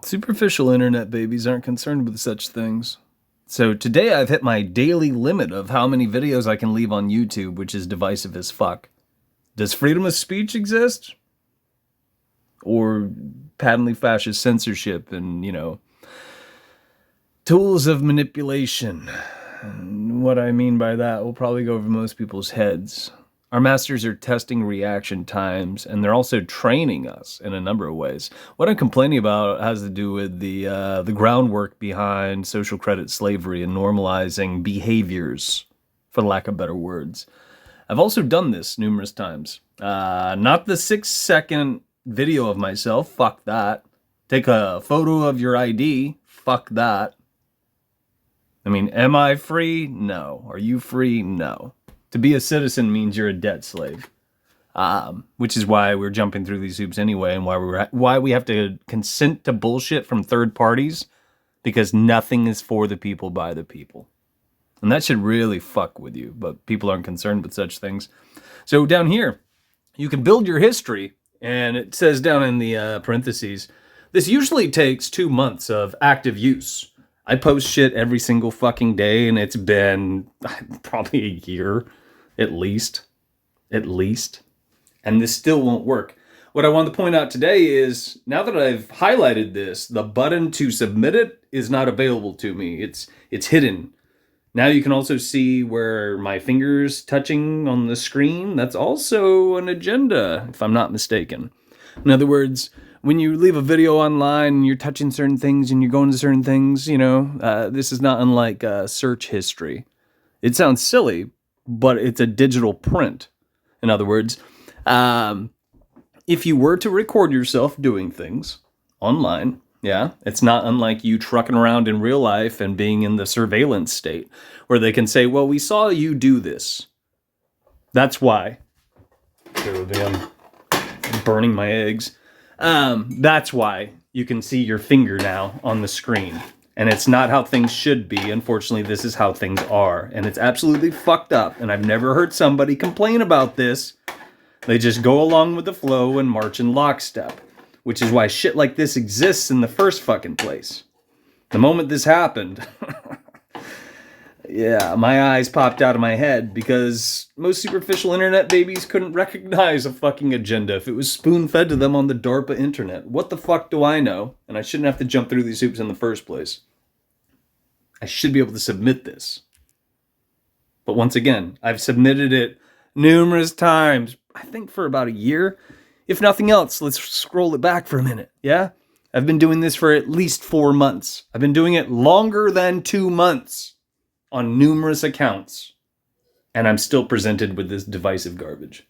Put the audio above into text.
Superficial internet babies aren't concerned with such things. So today I've hit my daily limit of how many videos I can leave on YouTube, which is divisive as fuck. Does freedom of speech exist? Or patently fascist censorship and, tools of manipulation? And what I mean by that will probably go over most people's heads. Our masters are testing reaction times, and they're also training us in a number of ways. What I'm complaining about has to do with the groundwork behind social credit slavery and normalizing behaviors, for lack of better words. I've also done this numerous times. Not the 6-second video of myself, fuck that. Take a photo of your ID, fuck that. I mean, am I free? No. Are you free? No. To be a citizen means you're a debt slave, which is why we're jumping through these hoops anyway, and why we have to consent to bullshit from third parties, because nothing is for the people by the people. And that should really fuck with you, but people aren't concerned with such things. So down here, you can build your history, and it says down in the parentheses, this usually takes 2 months of active use. I post shit every single fucking day, and it's been probably a year, at least. And this still won't work. What I want to point out today is, now that I've highlighted this, the button to submit it is not available to me. It's hidden. Now you can also see where my finger's touching on the screen. That's also an agenda, if I'm not mistaken. In other words, when you leave a video online and you're touching certain things and you're going to certain things, this is not unlike search history. It sounds silly, but it's a digital print. In other words, if you were to record yourself doing things online, it's not unlike you trucking around in real life and being in the surveillance state where they can say, well, we saw you do this. That's why. I'm burning my eggs. That's why you can see your finger now on the screen. And it's not how things should be. Unfortunately, this is how things are. And it's absolutely fucked up. And I've never heard somebody complain about this. They just go along with the flow and march in lockstep. Which is why shit like this exists in the first fucking place. The moment this happened, my eyes popped out of my head, because most superficial internet babies couldn't recognize a fucking agenda if it was spoon-fed to them on the DARPA internet. What the fuck do I know? And I shouldn't have to jump through these hoops in the first place. I should be able to submit this. But once again, I've submitted it numerous times, I think for about a year. If nothing else, let's scroll it back for a minute, yeah? I've been doing this for at least 4 months. I've been doing it longer than 2 months on numerous accounts. And I'm still presented with this divisive garbage.